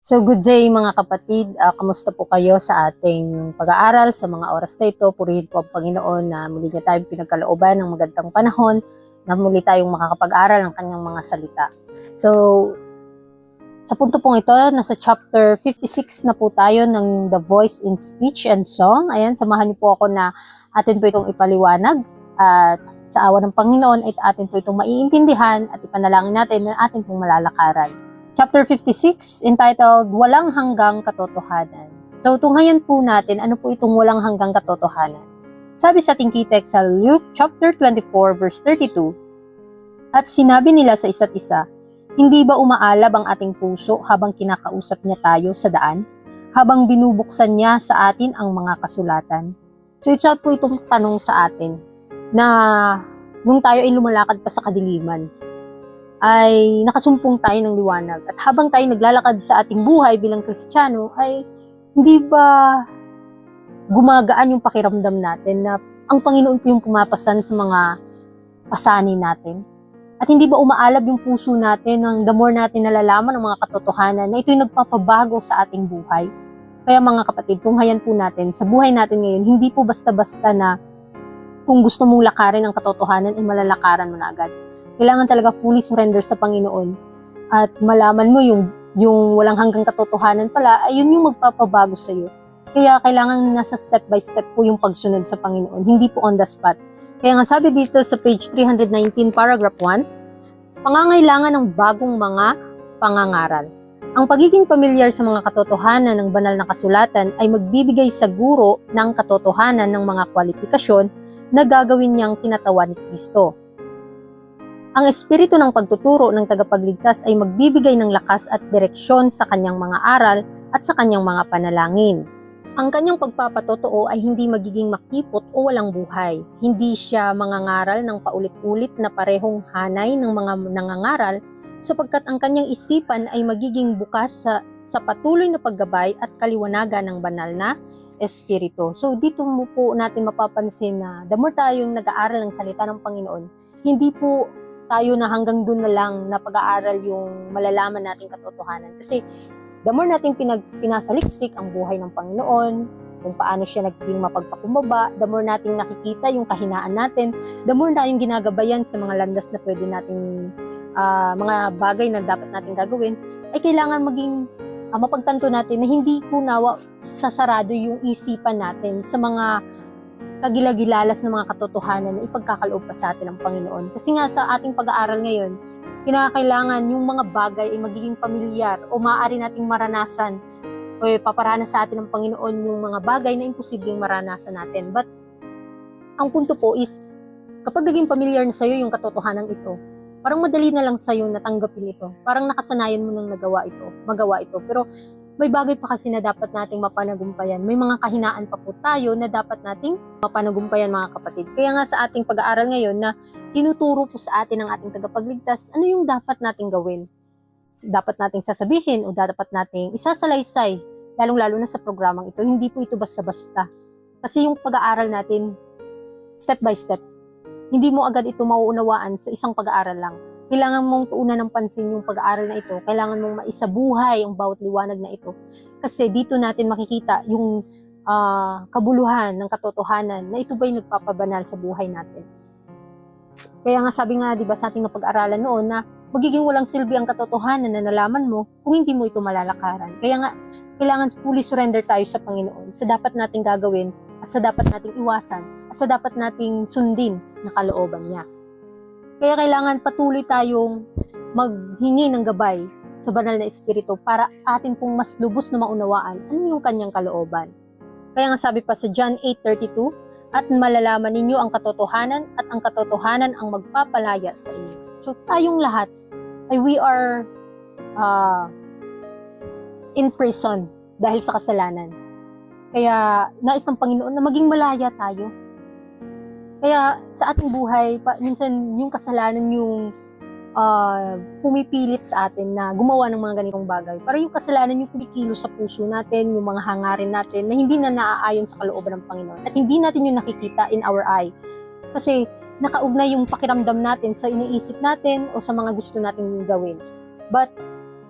So good day mga kapatid, kamusta po kayo sa ating pag-aaral sa mga oras na ito? Purihin po ang Panginoon na muli niya tayong pinagkalooban ng magandang panahon na muli tayong makakapag-aral ng kanyang mga salita. So sa punto pong ito, nasa chapter 56 na po tayo ng The Voice in Speech and Song. Ayan, samahan niyo po ako na atin po itong ipaliwanag at sa awa ng Panginoon ay atin po itong maiintindihan at ipanalangin natin na atin pong malalakaran. Chapter 56, entitled, Walang Hanggang Katotohanan. So, tunghayan po natin, ano po itong walang hanggang katotohanan? Sabi sa ating key text sa Luke chapter 24, verse 32, At sinabi nila sa isa't isa, Hindi ba umaalab ang ating puso habang kinakausap niya tayo sa daan? Habang binubuksan niya sa atin ang mga kasulatan? So, isa po itong tanong sa atin, na nung tayo ay lumalakad pa sa kadiliman, ay nakasumpong tayo ng liwanag. At habang tayo naglalakad sa ating buhay bilang Kristiyano, ay hindi ba gumagaan yung pakiramdam natin na ang Panginoon po yung pumapasan sa mga pasanin natin? At hindi ba umaalab yung puso natin nang the more natin nalalaman ang mga katotohanan na ito'y nagpapabago sa ating buhay? Kaya mga kapatid, tunghayan po natin, sa buhay natin ngayon, hindi po basta-basta na kung gusto mong lakarin ang katotohanan, ay malalakaran mo na agad. Kailangan talaga fully surrender sa Panginoon at malaman mo yung walang hanggang katotohanan pala, ay yun yung magpapabago sa iyo. Kaya kailangan nasa step by step po yung pagsunod sa Panginoon, hindi po on the spot. Kaya nga sabi dito sa page 319, paragraph 1, pangangailangan ng bagong mga pangangaral. Ang pagiging pamilyar sa mga katotohanan ng banal na kasulatan ay magbibigay saguro ng katotohanan ng mga kwalifikasyon na gagawin niyang kinatawan ni Kristo. Ang espiritu ng pagtuturo ng tagapagligtas ay magbibigay ng lakas at direksyon sa kanyang mga aral at sa kanyang mga panalangin. Ang kanyang pagpapatotoo ay hindi magiging makipot o walang buhay. Hindi siya mangangaral ng paulit-ulit na parehong hanay ng mga nangangaral, sapagkat ang kanyang isipan ay magiging bukas sa patuloy na paggabay at kaliwanagan ng banal na espiritu. So dito mo po natin mapapansin na the more tayong nag-aaral ng salita ng Panginoon, hindi po tayo na hanggang dun na lang na pag-aaral yung malalaman nating katotohanan. Kasi the more natin sinasaliksik ang buhay ng Panginoon, kung paano siya naging mapagpakumbaba, the more nating nakikita yung kahinaan natin, the more tayong ginagabayan sa mga landas na pwede nating mga bagay na dapat nating gagawin, ay kailangan maging mapagtanto natin na hindi po nawa sasarado yung isipan natin sa mga kagilagilalas ng mga katotohanan na ipagkakaloob pa sa atin ng Panginoon. Kasi nga sa ating pag-aaral ngayon, kinakailangan yung mga bagay ay magiging pamilyar o maaari nating maranasan o paparanas sa atin ng Panginoon yung mga bagay na imposibleng maranasan natin. But ang punto po is, kapag naging pamilyar na sa'yo yung katotohanan ito, parang madali na lang sa'yo natanggapin ito. Parang nakasanayan mo nang magawa ito. Pero may bagay pa kasi na dapat nating mapanagumpayan. May mga kahinaan pa po tayo na dapat nating mapanagumpayan, mga kapatid. Kaya nga sa ating pag-aaral ngayon na tinuturo po sa atin ng ating tagapagligtas, ano yung dapat nating gawin? Dapat nating sasabihin o dapat nating isasalaysay, lalong-lalo na sa programang ito. Hindi po ito basta-basta. Kasi yung pag-aaral natin, step by step, hindi mo agad ito mauunawaan sa isang pag-aaral lang. Kailangan mong tuunan ng pansin yung pag-aaral na ito. Kailangan mong maisabuhay ang bawat liwanag na ito. Kasi dito natin makikita yung kabuluhan ng katotohanan na ito ba'y nagpapabanal sa buhay natin. Kaya nga sabi nga, di ba, sa ating napag-aralan noon na magiging walang silbi ang katotohanan na nalaman mo kung hindi mo ito malalakaran. Kaya nga, kailangan fully surrender tayo sa Panginoon sa dapat nating gagawin at sa dapat nating iwasan at sa dapat nating sundin na kalooban niya. Kaya kailangan patuloy tayong maghingi ng gabay sa banal na espiritu para atin pong mas lubos na maunawaan ano yung kanyang kalooban. Kaya nga sabi pa sa John 8:32, at malalaman ninyo ang katotohanan at ang katotohanan ang magpapalaya sa inyo. So tayong lahat ay we are in prison dahil sa kasalanan. Kaya nais ng Panginoon na maging malaya tayo. Kaya sa ating buhay, minsan yung kasalanan yung pumipilit sa atin na gumawa ng mga ganitong bagay. Para yung kasalanan yung kumikilos sa puso natin, yung mga hangarin natin na hindi na naaayon sa kalooban ng Panginoon. At hindi natin yung nakikita in our eye. Kasi nakaugnay yung pakiramdam natin sa iniisip natin o sa mga gusto natin gawin. But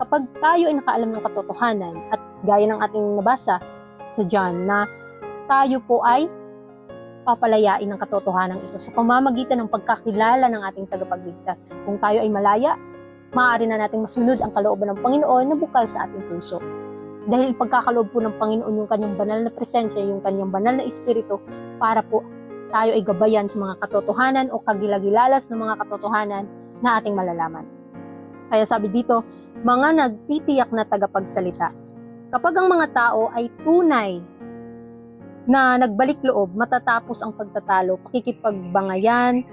kapag tayo ay nakaalam ng katotohanan at gaya ng ating nabasa sa John na tayo po ay papalayain ng katotohanan ito sa pamamagitan ng pagkakilala ng ating tagapagligtas. Kung tayo ay malaya, maaari na nating masunod ang kalooban ng Panginoon na bukal sa ating puso. Dahil pagkakaloob po ng Panginoon yung kanyang banal na presensya, yung kanyang banal na espiritu para po tayo ay gabayan sa mga katotohanan o kagilagilalas ng mga katotohanan na ating malalaman. Kaya sabi dito, mga nagtitiyak na tagapagsalita. Kapag ang mga tao ay tunay na nagbalik loob matatapos ang pagtatalo, pakikipagbangayan,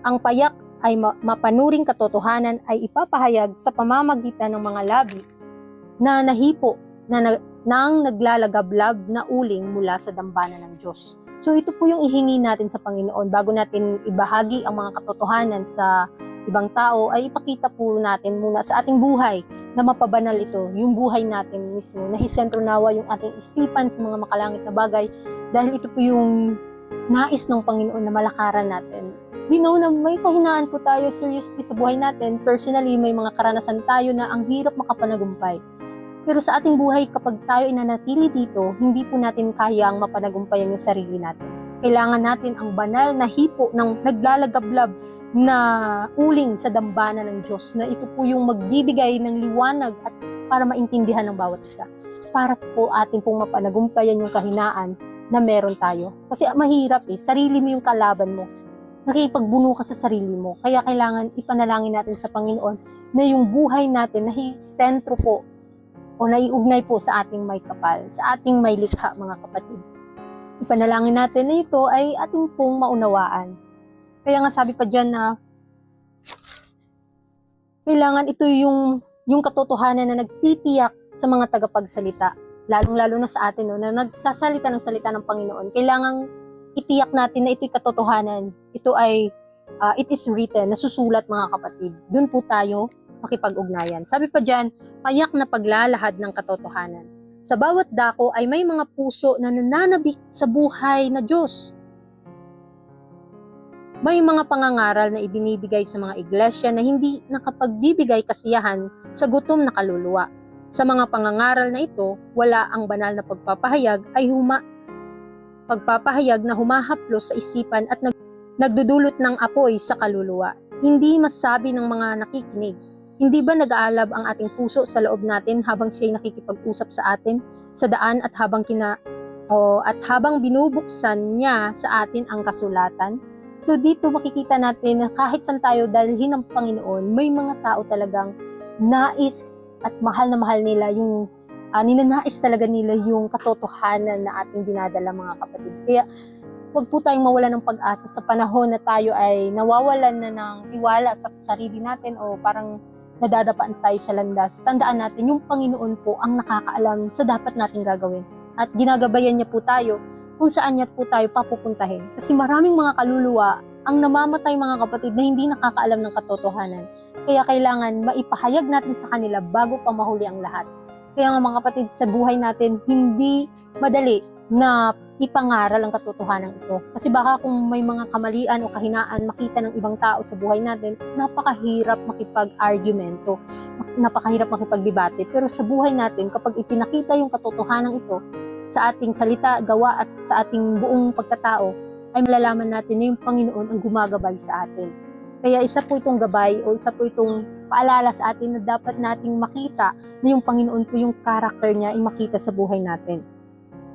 ang payak ay mapanuring katotohanan ay ipapahayag sa pamamagitan ng mga labi na nahipo nang naglalagablab na uling mula sa dambana ng Diyos. So ito po yung ihingi natin sa Panginoon bago natin ibahagi ang mga katotohanan sa ibang tao, ay ipakita po natin muna sa ating buhay na mapabanal ito, yung buhay natin mismo, na hisentro nawa yung ating isipan sa mga makalangit na bagay, dahil ito po yung nais ng Panginoon na malakaran natin. We know na may kahinaan po tayo seriously sa buhay natin. Personally, may mga karanasan tayo na ang hirap makapanagumpay. Pero sa ating buhay, kapag tayo inanatili dito, hindi po natin kayang mapanagumpayan yung sarili natin. Kailangan natin ang banal na hipo ng naglalagablab na uling sa dambana ng Diyos, na ito po yung magbibigay ng liwanag at para maintindihan ng bawat isa. Para po atin pong mapanagumpayan yung kahinaan na meron tayo. Kasi mahirap sarili mo yung kalaban mo. Nakipagbuno ka sa sarili mo. Kaya kailangan ipanalangin natin sa Panginoon na yung buhay natin na sentro po o naiugnay po sa ating may kapal, sa ating may likha, mga kapatid. Ipanalangin natin na ito ay ating pong maunawaan. Kaya nga sabi pa dyan na kailangan ito yung katotohanan na nagtitiyak sa mga tagapagsalita. Lalong-lalo na sa atin na nagsasalita ng salita ng Panginoon. Kailangan itiyak natin na ito'y katotohanan. Ito ay, it is written, nasusulat, mga kapatid. Doon po tayo makipag-ugnayan. Sabi pa dyan, payak na paglalahad ng katotohanan. Sa bawat dako ay may mga puso na nananabik sa buhay na Diyos. May mga pangangaral na ibinibigay sa mga iglesia na hindi nakapagbibigay kasiyahan sa gutom na kaluluwa. Sa mga pangangaral na ito, wala ang banal na pagpapahayag na humahaplos sa isipan at nagdudulot ng apoy sa kaluluwa. Hindi masabi ng mga nakikinig. Hindi ba nag-aalab ang ating puso sa loob natin habang siya'y nakikipag-usap sa atin sa daan at habang binubuksan niya sa atin ang kasulatan? So dito makikita natin na kahit saan tayo dalhin ng Panginoon, may mga tao talagang nais at mahal na mahal nila yung ninanais talaga nila yung katotohanan na ating dinadala, mga kapatid. Kaya huwag po tayong mawala ng pag-asa sa panahon na tayo ay nawawalan na ng tiwala sa sarili natin o parang nadadapaan tayo sa landas. Tandaan natin, yung Panginoon po ang nakakaalam sa dapat nating gagawin. At ginagabayan niya po tayo kung saan niya po tayo papupuntahin. Kasi maraming mga kaluluwa ang namamatay, mga kapatid, na hindi nakakaalam ng katotohanan. Kaya kailangan maipahayag natin sa kanila bago pa mahuli ang lahat. Kaya nga, mga kapatid, sa buhay natin, hindi madali na ipangaral ang katotohanan ito. Kasi baka kung may mga kamalian o kahinaan makita ng ibang tao sa buhay natin, napakahirap makipag-argumento, napakahirap makipag-debate. Pero sa buhay natin, kapag ipinakita yung katotohanan ito sa ating salita, gawa at sa ating buong pagkatao, ay malalaman natin na yung Panginoon ang gumagabay sa atin. Kaya isa po itong gabay o isa po itong paalala sa atin na dapat nating makita na yung Panginoon po yung karakter niya ay makita sa buhay natin.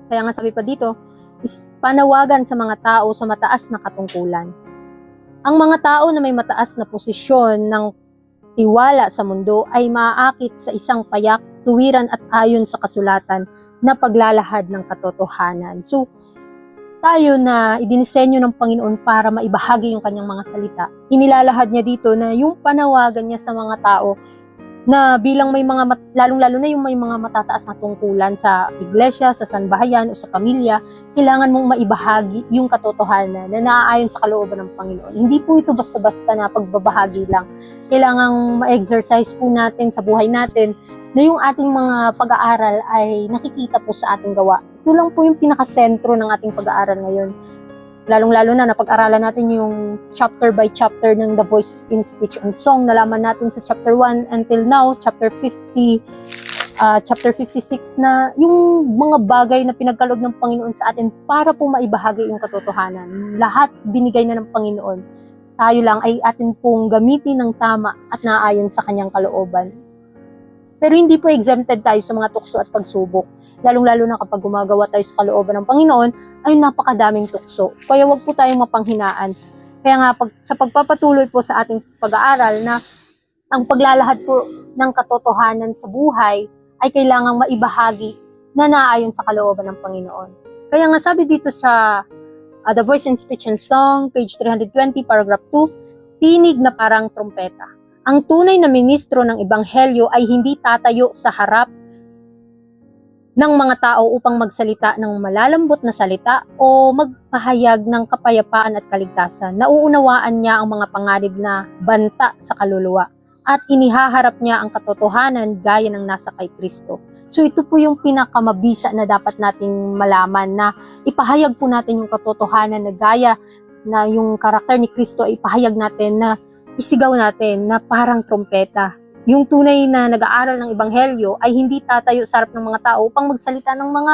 Kaya nga sabi pa dito, is panawagan sa mga tao sa mataas na katungkulan. Ang mga tao na may mataas na posisyon ng tiwala sa mundo ay maaakit sa isang payak, tuwiran at ayon sa kasulatan na paglalahad ng katotohanan. So, tayo na idinisenyo ng Panginoon para maibahagi yung kanyang mga salita, inilalahad niya dito na yung panawagan niya sa mga tao na bilang may mga, lalong-lalo na yung may mga matataas na tungkulan sa iglesia, sa sanbahayan o sa pamilya, kailangan mong maibahagi yung katotohanan na naaayon sa kalooban ng Panginoon. Hindi po ito basta-basta na pagbabahagi lang. Kailangang ma-exercise po natin sa buhay natin na yung ating mga pag-aaral ay nakikita po sa ating gawa. Ito lang po yung pinakasentro ng ating pag-aaral ngayon. lalong-lalo na napag-aralan natin yung chapter by chapter ng The Voice in Speech and Song. Nalaman natin sa chapter 1 until now, chapter 50, chapter 56 na yung mga bagay na pinagkaloob ng Panginoon sa atin para po maibahagi yung katotohanan. Lahat binigay na ng Panginoon. Tayo lang ay atin pong gamitin ng tama at naayon sa kanyang kalooban. Pero hindi po exempted tayo sa mga tukso at pagsubok. Lalong-lalo na kapag gumagawa tayo sa kalooban ng Panginoon, ay napakadaming tukso. Kaya wag po tayong mapanghinaan. Kaya nga, sa pagpapatuloy po sa ating pag-aaral na ang paglalahad po ng katotohanan sa buhay ay kailangang maibahagi na naayon sa kalooban ng Panginoon. Kaya nga sabi dito sa The Voice in Speech and Song, page 320, paragraph 2, tinig na parang trompeta. Ang tunay na ministro ng Ebanghelyo ay hindi tatayo sa harap ng mga tao upang magsalita ng malalambot na salita o magpahayag ng kapayapaan at kaligtasan. Nauunawaan niya ang mga panganib na banta sa kaluluwa at inihaharap niya ang katotohanan gaya ng nasa kay Kristo. So ito po yung pinakamabisa na dapat nating malaman, na ipahayag po natin yung katotohanan na gaya na yung karakter ni Kristo ay ipahayag natin, na isigaw natin na parang trompeta. Yung tunay na nag-aaral ng Ebanghelyo ay hindi tatayo sa harap ng mga tao upang magsalita ng mga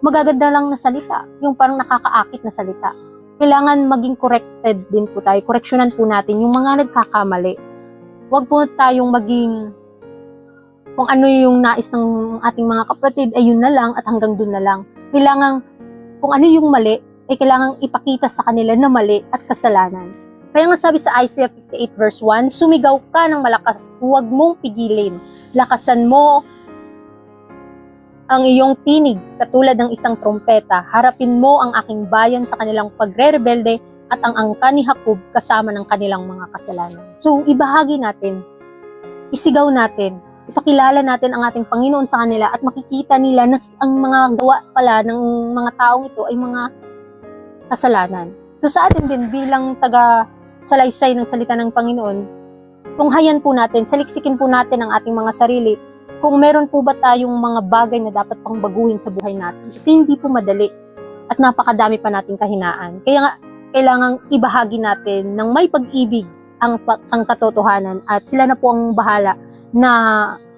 magaganda lang na salita, yung parang nakakaakit na salita. Kailangan maging corrected din po tayo, koreksyonan po natin yung mga nagkakamali. Huwag po tayong maging kung ano yung nais ng ating mga kapatid, ay yun na lang at hanggang dun na lang. Kailangan, kung ano yung mali, ay kailangan ipakita sa kanila na mali at kasalanan. Kaya nga sabi sa Isaiah 58 verse 1, sumigaw ka ng malakas, huwag mong pigilin. Lakasan mo ang iyong tinig katulad ng isang trompeta. Harapin mo ang aking bayan sa kanilang pagre-rebelde at ang angka ni Jacob kasama ng kanilang mga kasalanan. So, ibahagi natin, isigaw natin, ipakilala natin ang ating Panginoon sa kanila at makikita nila na ang mga gawa pala ng mga taong ito ay mga kasalanan. So sa atin din bilang taga-salaysay ng salita ng Panginoon, tunghayan po natin, saliksikin po natin ang ating mga sarili kung meron po ba tayong mga bagay na dapat pang baguhin sa buhay natin. Kasi hindi po madali at napakadami pa nating kahinaan. Kaya nga, kailangang ibahagi natin ng may pag-ibig ang katotohanan at sila na po ang bahala na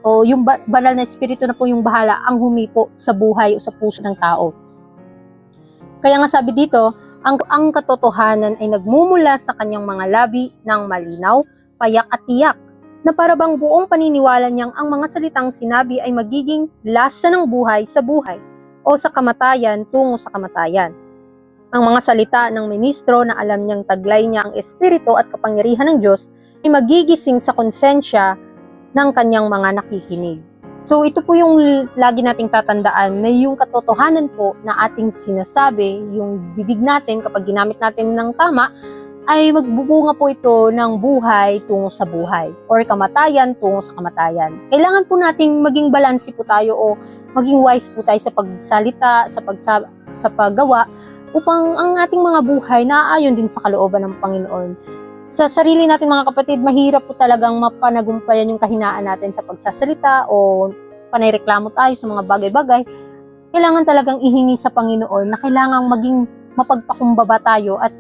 yung banal na espiritu na po yung bahala ang humipo sa buhay o sa puso ng tao. Kaya nga sabi dito, ang katotohanan ay nagmumula sa kanyang mga labi ng malinaw, payak at tiyak, na parabang buong paniniwala niyang ang mga salitang sinabi ay magiging lasa ng buhay sa buhay o sa kamatayan tungo sa kamatayan. Ang mga salita ng ministro na alam niyang taglay niya ang espiritu at kapangyarihan ng Diyos ay magigising sa konsensya ng kanyang mga nakikinig. So ito po yung lagi nating tatandaan, na yung katotohanan po na ating sinasabi, yung bibig natin kapag ginamit natin ng tama, ay magbubunga po ito ng buhay tungo sa buhay or kamatayan tungo sa kamatayan. Kailangan po nating maging balanse po tayo o maging wise po tayo sa pagsalita, sa paggawa, upang ang ating mga buhay naaayon din sa kalooban ng Panginoon. Sa sarili natin mga kapatid, mahirap po talagang mapanagumpayan yung kahinaan natin sa pagsasalita o panayreklamo tayo sa mga bagay-bagay. Kailangan talagang ihingi sa Panginoon na kailangang maging mapagpakumbaba tayo at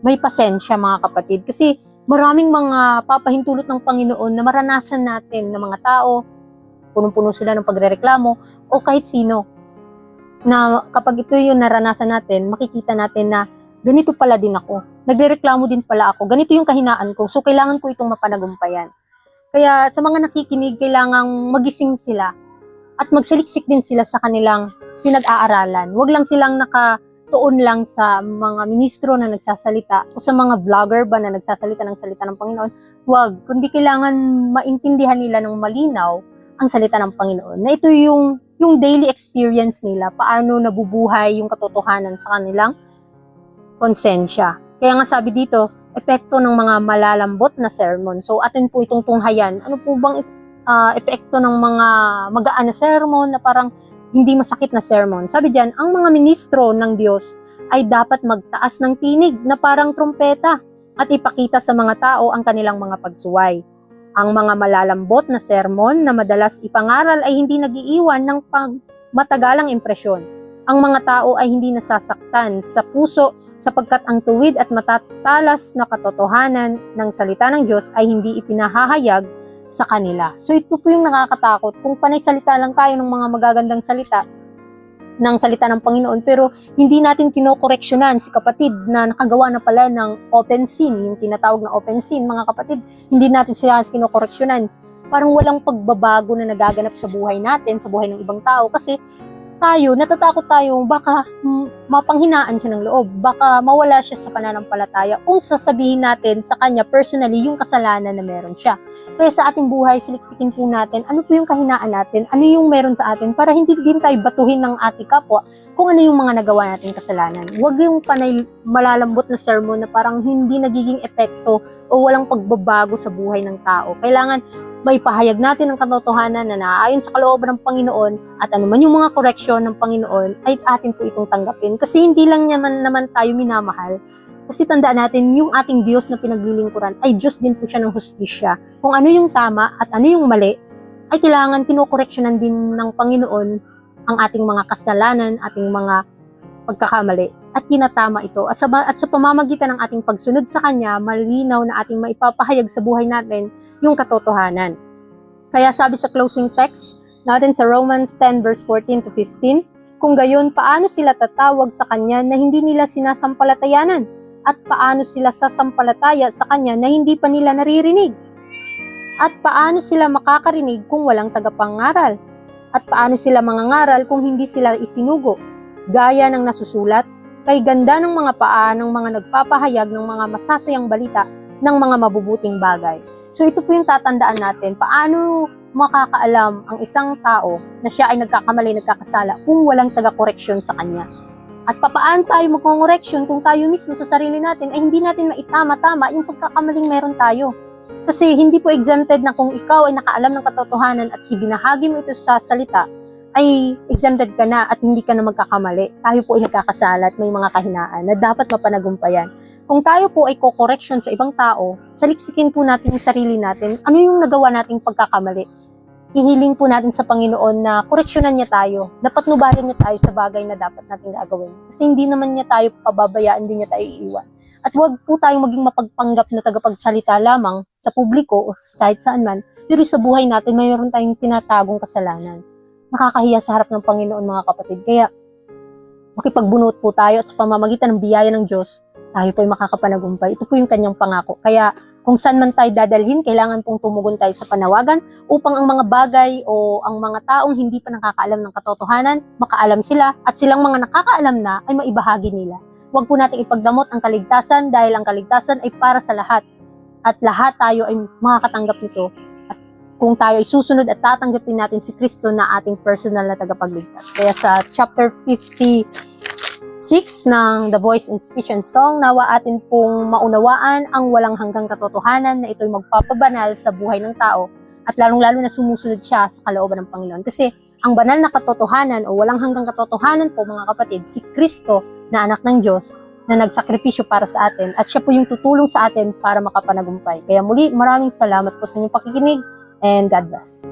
may pasensya mga kapatid. Kasi maraming mga papahintulot ng Panginoon na maranasan natin ng mga tao, punong-puno sila ng pagrereklamo o kahit sino. Na kapag ito yung naranasan natin, makikita natin na ganito pala din ako. Nagrereklamo din pala ako. Ganito yung kahinaan ko. So, kailangan ko itong mapanagumpayan. Kaya sa mga nakikinig, kailangang magising sila at magsaliksik din sila sa kanilang pinag-aaralan. Huwag lang silang nakatuon lang sa mga ministro na nagsasalita o sa mga vlogger ba na nagsasalita ng salita ng Panginoon. Huwag. Kundi kailangan maintindihan nila ng malinaw ang salita ng Panginoon. Na ito yung daily experience nila, paano nabubuhay yung katotohanan sa kanilang konsensya. Kaya nga sabi dito, epekto ng mga malalambot na sermon. So atin po itong tunghayan. Ano po bang epekto ng mga magaan na sermon na parang hindi masakit na sermon? Sabi diyan, ang mga ministro ng Diyos ay dapat magtaas ng tinig na parang trompeta at ipakita sa mga tao ang kanilang mga pagsuway. Ang mga malalambot na sermon na madalas ipangaral ay hindi nagiiwan ng matagalang impresyon. ang mga tao ay hindi nasasaktan sa puso sapagkat ang tuwid at matatalas na katotohanan ng salita ng Diyos ay hindi ipinahahayag sa kanila. So ito po yung nakakatakot. Kung panay salita lang tayo ng mga magagandang salita, ng salita ng Panginoon, pero hindi natin kinokoreksyonan si kapatid na nakagawa na pala ng open sin, yung tinatawag na open sin, mga kapatid, hindi natin sila kinokoreksyonan. Parang walang pagbabago na nagaganap sa buhay natin, sa buhay ng ibang tao, kasi tayo, natatakot tayo, baka mapanghinaan siya ng loob, baka mawala siya sa pananampalataya kung sasabihin natin sa kanya personally yung kasalanan na meron siya. Kaya sa ating buhay, siliksikin po natin ano po yung kahinaan natin, ano yung meron sa atin, para hindi din tayo batuhin ng ating kapwa kung ano yung mga nagawa natin kasalanan. Huwag yung panay malalambot na sermon na parang hindi nagiging epekto o walang pagbabago sa buhay ng tao. Kailangan may pahayag natin ng katotohanan na naaayon sa kalooban ng Panginoon, at anuman yung mga koreksyon ng Panginoon ay atin po itong tanggapin. Kasi hindi lang naman tayo minamahal. Kasi tandaan natin, yung ating Diyos na pinaglilingkuran ay Diyos din po siya ng hustisya. Kung ano yung tama at ano yung mali, ay kailangan kinokoreksyonan din ng Panginoon ang ating mga kasalanan, ating mga pagkakamali, at tinatama ito. At sa pamamagitan ng ating pagsunod sa Kanya, malinaw na ating maipapahayag sa buhay natin yung katotohanan. Kaya sabi sa closing text natin sa Romans 10 verse 14 to 15, kung gayon, paano sila tatawag sa Kanya na hindi nila sinasampalatayanan? At paano sila sasampalataya sa Kanya na hindi pa nila naririnig? At paano sila makakarinig kung walang tagapangaral? At paano sila mangangaral kung hindi sila isinugo? Gaya ng nasusulat, kay ganda ng mga paa ng mga nagpapahayag ng mga masasayang balita ng mga mabubuting bagay. So ito po yung tatandaan natin, paano makakaalam ang isang tao na siya ay nagkakamali, nagkakasala kung walang taga-koreksyon sa kanya. At papaano tayo magkong-koreksyon kung tayo mismo sa sarili natin ay hindi natin maitama-tama yung pagkakamaling meron tayo. Kasi hindi po exempted na kung ikaw ay nakaalam ng katotohanan at ibinahagi mo ito sa salita, ay exempted ka na at hindi ka na magkakamali. Tayo po ay nagkakasala at may mga kahinaan na dapat mapanagumpayan. Kung tayo po ay ko-correction sa ibang tao, saliksikin po natin yung sarili natin, ano yung nagawa nating pagkakamali. Ihiling po natin sa Panginoon na koreksyonan niya tayo, napatnubayan niya tayo sa bagay na dapat nating gagawin. Kasi hindi naman niya tayo pababayaan, hindi niya tayo iiwan. At huwag po tayong maging mapagpanggap na tagapagsalita lamang sa publiko o kahit saan man, pero sa buhay natin mayroon tayong tinatagong kasalanan. Nakakahiya sa harap ng Panginoon, mga kapatid. Kaya makipagbunuot po tayo at sa pamamagitan ng biyaya ng Diyos, tayo po ay makakapanagumpay. Ito po yung kanyang pangako. Kaya kung saan man tayo dadalhin, kailangan pong tumugon tayo sa panawagan upang ang mga bagay o ang mga taong hindi pa nakakaalam ng katotohanan, makaalam sila, at silang mga nakakaalam na ay maibahagi nila. Huwag po nating ipagdamot ang kaligtasan dahil ang kaligtasan ay para sa lahat. At lahat tayo ay makakatanggap nito. Kung tayo ay susunod at tatanggapin natin si Kristo na ating personal na tagapagligtas. Kaya sa chapter 56 ng The Voice in Speech and Song, nawa atin pong maunawaan ang walang hanggang katotohanan na ito'y magpapabanal sa buhay ng tao at lalong-lalo na sumusunod siya sa kalooban ng Panginoon. Kasi ang banal na katotohanan o walang hanggang katotohanan po, mga kapatid, si Kristo na anak ng Diyos na nagsakripisyo para sa atin, at siya po yung tutulong sa atin para makapanagumpay. Kaya muli, maraming salamat po sa inyong pakikinig. And God bless.